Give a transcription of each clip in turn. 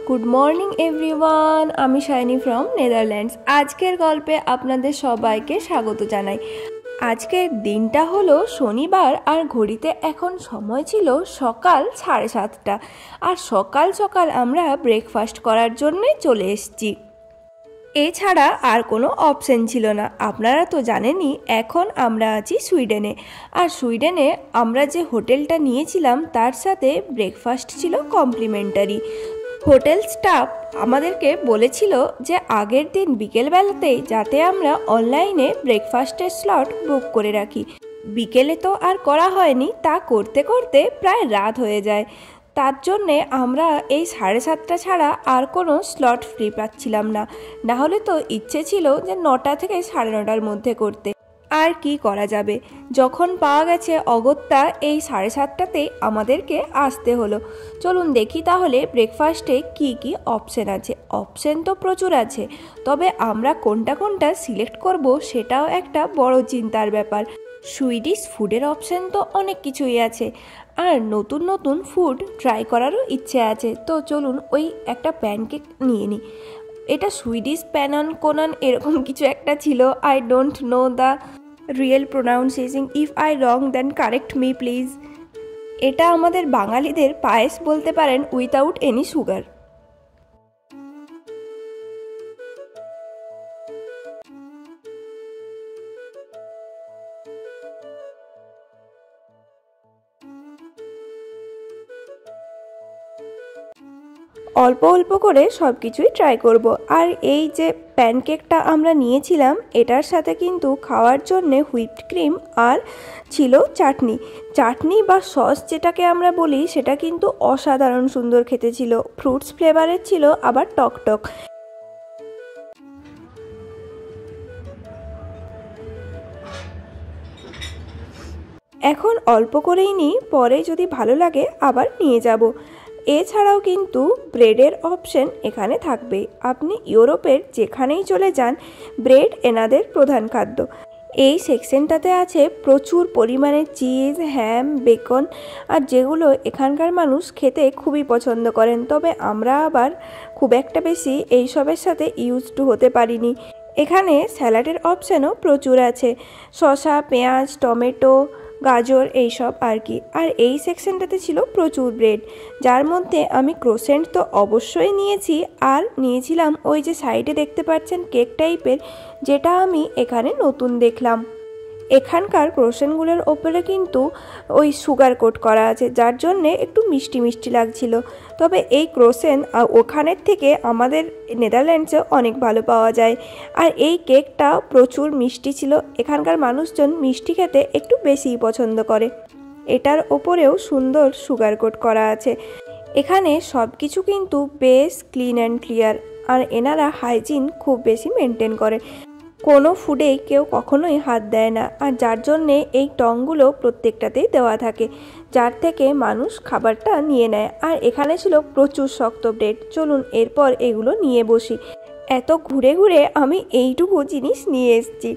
Good morning everyone, আমি shiny from Netherlands. আজকের গল্পে আপনাদের সবাইকে স্বাগত জানাই। আজকের দিনটা হলো শনিবার আর ঘড়িতে এখন সময় ছিল সকাল 7:30। আর সকাল সকাল আমরা ব্রেকফাস্ট করার জন্যে চলে এসেছি। এছাড়া আর কোনো অপশন ছিল না। আপনারা তো জানেনই এখন আমরা আছি সুইডেনে। আর সুইডেনে আমরা যে হোটেলটা নিয়েছিলাম তার সাথে ব্রেকফাস্ট ছিল কমপ্লিমেন্টারি। হোটেল স্টাফ আমাদেরকে বলেছিল যে আগের দিন বিকেলবেলাতেই যাতে আমরা অনলাইনে ব্রেকফাস্টের স্লট বুক করে রাখি। বিকেলে তো আর করা হয়নি, তা করতে করতে প্রায় রাত হয়ে যায়। তার জন্যে আমরা এই 7:30 ছাড়া আর কোনো স্লট ফ্রি পাচ্ছিলাম না। না হলে তো ইচ্ছে ছিল যে 9টা থেকে 9:30 মধ্যে করতে। আর কি করা যাবে, যখন পাওয়া গেছে অগত্যা এই 7:30তেই আমাদেরকে আসতে হলো। চলুন দেখি তাহলে ব্রেকফাস্টে কি কি অপশন আছে। অপশন তো প্রচুর আছে, তবে আমরা কোনটা কোনটা সিলেক্ট করব সেটাও একটা বড় চিন্তার ব্যাপার। সুইডিশ ফুডের অপশন তো অনেক কিছুই আছে, আর নতুন নতুন ফুড ট্রাই করারও ইচ্ছে আছে। তো চলুন ওই একটা প্যানকেক নিয়ে নিই। এটা সুইডিশ প্যানন কোনান এরকম কিছু একটা ছিল। I don't know the real pronunciation. If I wrong then correct me please. এটা আমাদের বাঙালিদের পায়েস বলতে পারেন, উইথাউট এনি সুগার। অল্প অল্প করে সব কিছুই ট্রাই করব। আর এই যে প্যানকেকটা আমরা নিয়েছিলাম এটার সাথে কিন্তু খাওয়ার জন্যে হুইপড ক্রিম আর ছিল চাটনি। চাটনি বা সস যেটাকে আমরা বলি সেটা কিন্তু অসাধারণ সুন্দর খেতে ছিল। ফ্রুটস ফ্লেভারের ছিল, আবার টক টক। এখন অল্প করেই নিই, পরে যদি ভালো লাগে আবার নিয়ে যাব। এছাড়াও কিন্তু ব্রেডের অপশন এখানে থাকবে। আপনি ইউরোপের যেখানেই চলে যান, ব্রেড এনাদের প্রধান খাদ্য। এই সেকশনটাতে আছে প্রচুর পরিমাণে চিজ, হ্যাম, বেকন, আর যেগুলো এখানকার মানুষ খেতে খুবই পছন্দ করেন। তবে আমরা আবার খুব একটা বেশি এইসবের সাথে ইউজ টু হতে পারিনি। এখানে স্যালাডের অপশানও প্রচুর আছে, শসা, পেঁয়াজ, টমেটো, গাজর, এইসব আর কি। আর এই সেকশনটাতে ছিল প্রচুর ব্রেড, যার মধ্যে আমি ক্রোসেন্ট তো অবশ্যই নিয়েছি, আর নিয়েছিলাম ওই যে সাইডে দেখতে পাচ্ছেন কেক টাইপের, যেটা আমি এখানে নতুন দেখলাম। এখানকার ক্রোসেন্টগুলোর ওপরে কিন্তু ওই সুগার কোট করা আছে, যার জন্যে একটু মিষ্টি মিষ্টি লাগছিল। তবে এই ক্রোসেন্ট ওখানের থেকে আমাদের নেদারল্যান্ডসে অনেক ভালো পাওয়া যায়। আর এই কেকটা প্রচুর মিষ্টি ছিল। এখানকার মানুষজন মিষ্টি খেতে একটু বেশিই পছন্দ করে। এটার ওপরেও সুন্দর সুগার কোট করা আছে। এখানে সব কিছু কিন্তু বেশ ক্লিন অ্যান্ড ক্লিয়ার, আর এনারা হাইজিন খুব বেশি মেনটেন করে। কোনো ফুডেই কেউ কখনোই হাত দেয় না, আর যার জন্যে এই টংগুলো প্রত্যেকটাতেই দেওয়া থাকে, যার থেকে মানুষ খাবারটা নিয়ে নেয়। আর এখানে ছিল প্রচুর শক্ত ব্রেড। চলুন এরপর এগুলো নিয়ে বসি। এত ঘুরে ঘুরে আমি এইটুকু জিনিস নিয়ে এসেছি।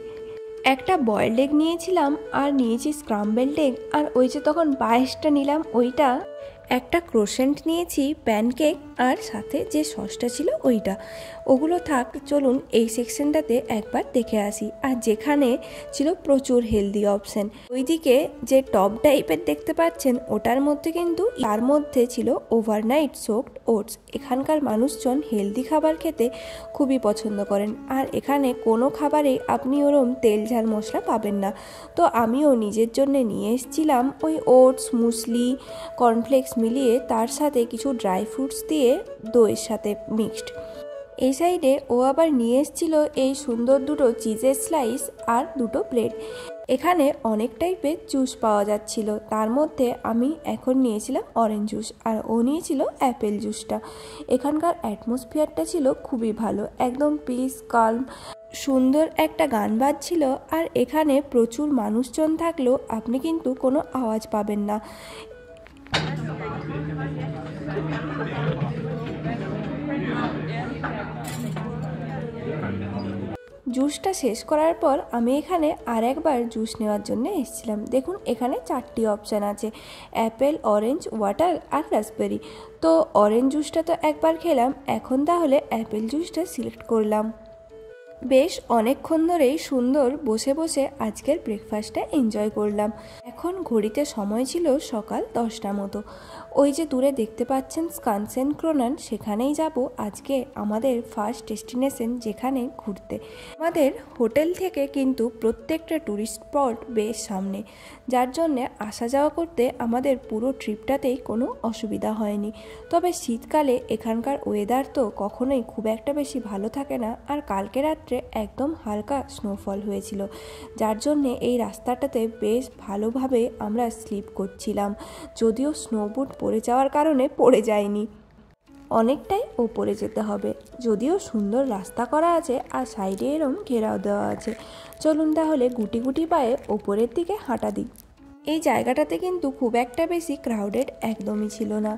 একটা বয়েলড এগ নিয়েছিলাম, আর নিয়েছি স্ক্রাম্বেলড এগ, আর ওই যে তখন পায়েসটা নিলাম ওইটা। একটা ক্রোসেন্ট নিয়েছি, প্যানকেক, আর সাথে যে সসটা ছিল ওইটা। ওগুলো থাক, চলুন এই সেকশনটাতে একবার দেখে আসি। আর যেখানে ছিল প্রচুর হেলদি অপশন, ওইদিকে যে টপ টাইপের দেখতে পাচ্ছেন ওটার মধ্যে কিন্তু তার মধ্যে ছিল ওভারনাইট সোকড ওটস। এখানকার মানুষজন হেলদি খাবার খেতে খুবই পছন্দ করেন, আর এখানে কোনো খাবারেই আপনি ওরম তেল ঝাল মশলা পাবেন না। তো আমিও নিজের জন্য নিয়ে এসেছিলাম ওই ওটস, মুসলি, কর্নফ্লেক্স মিলিয়ে, তার সাথে কিছু ড্রাই ফ্রুটস দিয়ে দইয়ের সাথে মিক্সড। এই সাইডে ও আবার নিয়ে এসেছিল এই সুন্দর দুটো চিজের স্লাইস আর দুটো ব্রেড। এখানে অনেক টাইপের জুস পাওয়া যাচ্ছিল, তার মধ্যে আমি এখন নিয়েছিলাম অরেঞ্জ জুস, আর ও নিয়েছিল অ্যাপেল জুসটা। এখানকার অ্যাটমসফিয়ারটা ছিল খুবই ভালো, একদম পিস, কাল্ম, সুন্দর একটা গান বাজছিল। আর এখানে প্রচুর মানুষজন থাকলেও আপনি কিন্তু কোনো আওয়াজ পাবেন না। জুসটা শেষ করার পর আমি এখানে আর একবার জুস নেওয়ার জন্য এসেছিলাম। দেখুন এখানে 4টি অপশান আছে, অ্যাপেল, অরেঞ্জ, ওয়াটার আর রাসবেরি। তো অরেঞ্জ জুসটা তো একবার খেলাম, এখন তাহলে অ্যাপেল জুসটা সিলেক্ট করলাম। বেশ অনেকক্ষণ ধরেই সুন্দর বসে বসে আজকের ব্রেকফাস্টটা এনজয় করলাম। এখন ঘড়িতে সময় ছিল সকাল 10টা মতো। ওই যে দূরে দেখতে পাচ্ছেন স্কানসেন ক্রোনান, সেখানেই যাব আজকে আমাদের ফার্স্ট ডেস্টিনেশন, যেখানে ঘুরতে। আমাদের হোটেল থেকে কিন্তু প্রত্যেকটা ট্যুরিস্ট স্পট বেশ সামনে, যার জন্যে আসা যাওয়া করতে আমাদের পুরো ট্রিপটাতেই কোনো অসুবিধা হয়নি। তবে শীতকালে এখানকার ওয়েদার তো কখনোই খুব একটা বেশি ভালো থাকে না, আর কালকে রাত্রে একদম হালকা স্নোফল হয়েছিল, যার জন্যে এই রাস্তাটাতে বেশ ভালোভাবে আমরা স্লিপ করছিলাম। যদিও স্নোবুট পড়ে যাওয়ার কারণে পড়ে যায়নি, অনেকটাই ওপরে যেতে হবে। যদিও সুন্দর রাস্তা করা আছে আর সাইডে এরম ঘেরাও দেওয়া আছে। চলুন তাহলে গুটি গুটি পায়ে ওপরের দিকে হাঁটা দিই। এই জায়গাটাতে কিন্তু খুব একটা বেশি ক্রাউডেড একদমই ছিল না,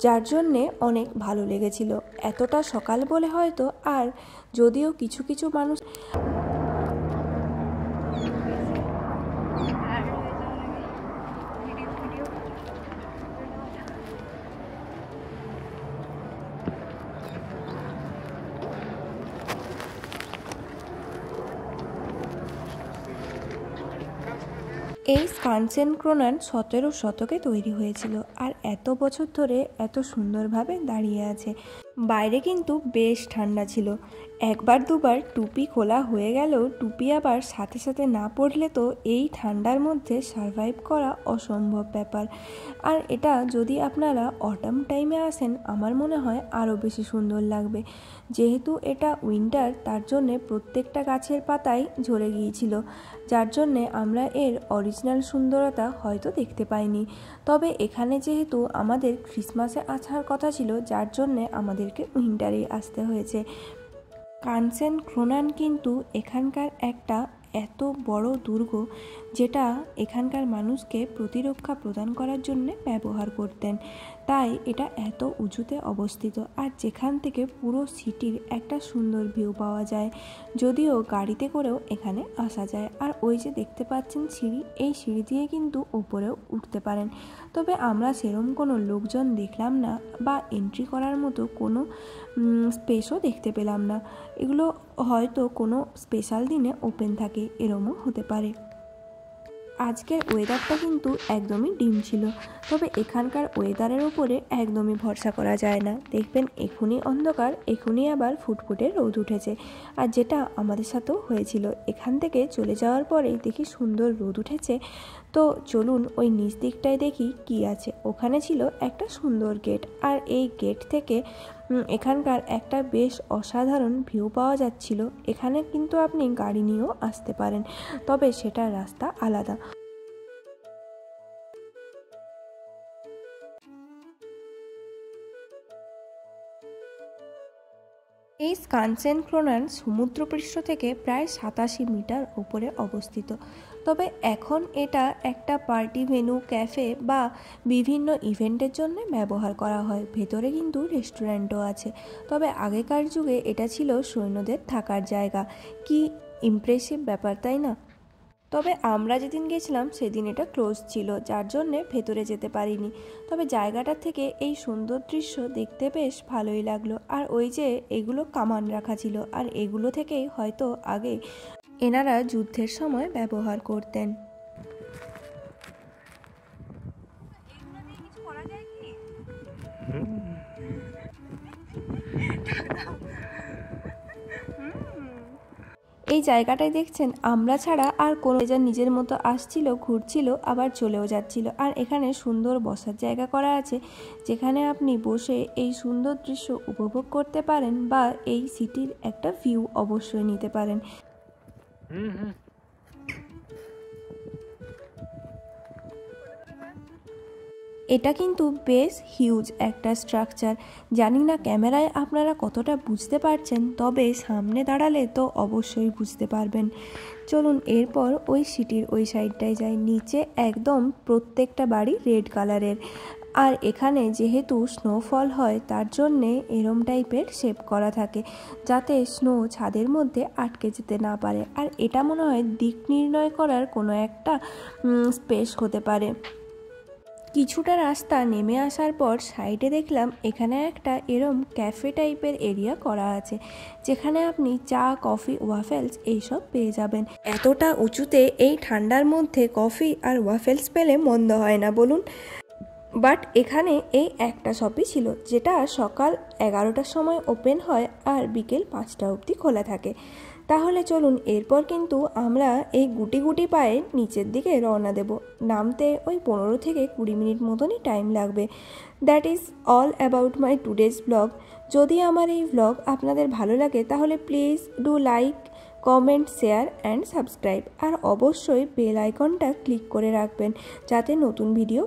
যার জন্যে অনেক ভালো লেগেছিল। এতটা সকাল বলে হয়তো, আর যদিও কিছু কিছু মানুষ এই স্কানসেন ক্রোনান 17 শতকে তৈরি হয়েছিল, আর এত বছর ধরে এত সুন্দরভাবে দাঁড়িয়ে আছে। বাইরে কিন্তু বেশ ঠান্ডা ছিল, একবার দুবার টুপি খোলা হয়ে গেলেও টুপি আবার সাথে সাথে না পরলে তো এই ঠান্ডার মধ্যে সারভাইভ করা অসম্ভব ব্যাপার। আর এটা যদি আপনারা অটাম টাইমে আসেন, আমার মনে হয় আরও বেশি সুন্দর লাগবে। যেহেতু এটা উইন্টার, তার জন্যে প্রত্যেকটা গাছের পাতাই ঝরে গিয়েছিল, যার জন্যে আমরা এর অরিজিনাল সুন্দরতা হয়তো দেখতে পাইনি। তবে এখানে যেহেতু আমাদের ক্রিসমাসে আসার কথা ছিল, যার জন্যে আমাদেরকে উইন্টারেই আসতে হয়েছে। স্কানসেন ক্রোনান কিন্তু এখানকার একটা এত বড় দুর্গ, যেটা এখানকার মানুষকে প্রতিরক্ষা প্রদান করার জন্য ব্যবহার করতেন, তাই এটা এত উঁচুতে অবস্থিত। আর যেখান থেকে পুরো সিটির একটা সুন্দর ভিউ পাওয়া যায়, যদিও গাড়িতে করেও এখানে আসা যায়। আর ওই যে দেখতে পাচ্ছেন সিঁড়ি, এই সিঁড়ি দিয়ে কিন্তু উপরেও উঠতে পারেন। তবে আমরা সেরকম কোনো লোকজন দেখলাম না, বা এন্ট্রি করার মতো কোনো স্পেসও দেখতে পেলাম না। এগুলো হয়তো কোনো স্পেশাল দিনে ওপেন থাকে, এরমও হতে পারে। আজকের ওয়েদারটা কিন্তু একদমই ডিম ছিল, তবে এখানকার ওয়েদারের ওপরে একদমই ভরসা করা যায় না। দেখবেন এখনই অন্ধকার, এখনই আবার ফুটফুটে রোদ উঠেছে, আর যেটা আমাদের সাথেও হয়েছিল। এখান থেকে চলে যাওয়ার পরেই দেখি সুন্দর রোদ উঠেছে। তো চলুন ওই নিচ দিকটায় দেখি কি আছে। ওখানে ছিল একটা সুন্দর গেট, আর এই গেট থেকে এখানকার একটা বেশ অসাধারণ ভিউ পাওয়া যাচ্ছিল। এখানে কিন্তু আপনি গাড়ি নিয়েও আসতে পারেন, তবে সেটার রাস্তা আলাদা। এই স্কানসেন ক্রোনান সমুদ্রপৃষ্ঠ থেকে প্রায় 87 মিটার উপরে অবস্থিত। তবে এখন এটা একটা পার্টি ভেন্যু, ক্যাফে বা বিভিন্ন ইভেন্টের জন্য ব্যবহার করা হয়। ভেতরে কিন্তু রেস্টুরেন্টও আছে। তবে আগেকার যুগে এটা ছিল সৈন্যদের থাকার জায়গা। কি ইমপ্রেসিভ ব্যাপার, তাই না? তবে আমরা যেদিন গেছিলাম সেদিন এটা ক্লোজ ছিল, যার জন্যে ভেতরে যেতে পারিনি। তবে জায়গাটা থেকে এই সুন্দর দৃশ্য দেখতে বেশ ভালোই লাগলো। আর ওই যে এগুলো কামান রাখা ছিল, আর এগুলো থেকেই হয়তো আগে এনারা যুদ্ধের সময় ব্যবহার করতেন। এই জায়গাটায় দেখছেন আমরা ছাড়া আর কোনো যা নিজের মতো আসছিল, ঘুরছিল, আবার চলেও যাচ্ছিল। আর এখানে সুন্দর বসার জায়গা করা আছে, যেখানে আপনি বসে এই সুন্দর দৃশ্য উপভোগ করতে পারেন, বা এই সিটির একটা ভিউ অবশ্যই নিতে পারেন। এটা কিন্তু বেশ হিউজ একটা স্ট্রাকচার। জানি না ক্যামেরায় আপনারা কতটা বুঝতে পারছেন, তবে সামনে দাঁড়ালে তো অবশ্যই বুঝতে পারবেন। চলুন এরপর ওই সিটির ওই সাইডটায় যাই। নিচে একদম প্রত্যেকটা বাড়ি রেড কালারের, আর এখানে যেহেতু স্নোফল হয় তার জন্যে এরম টাইপের শেপ করা থাকে যাতে স্নো ছাদের মধ্যে আটকে যেতে না পারে। আর এটা মনে হয় দিক নির্ণয় করার কোনো একটা স্পেস হতে পারে। কিছুটা রাস্তা নেমে আসার পর সাইডে দেখলাম এখানে একটা এরম ক্যাফে টাইপের এরিয়া করা আছে, যেখানে আপনি চা, কফি, ওয়াফেলস এইসব পেয়ে যাবেন। এতটা উঁচুতে এই ঠান্ডার মধ্যে কফি আর ওয়াফেলস পেলে মন্দ হয় না বলুন। বাট এখানে এই একটা শপই ছিল যেটা সকাল 11টার সময় ওপেন হয় আর বিকেল 5টা অবধি খোলা থাকে। তাহলে চলুন এরপর কিন্তু আমরা এই গুটি গুটি পায়ে নিচের দিকে রওনা দেব। নামতে ওই 15 থেকে 20 মিনিট মতনই টাইম লাগবে। That is all about my today's blog. যদি আমার এই ব্লগ আপনাদের ভালো লাগে তাহলে please do like, comment, share and subscribe. আর অবশ্যই বেল আইকনটা ক্লিক করে রাখবেন যাতে নতুন ভিডিও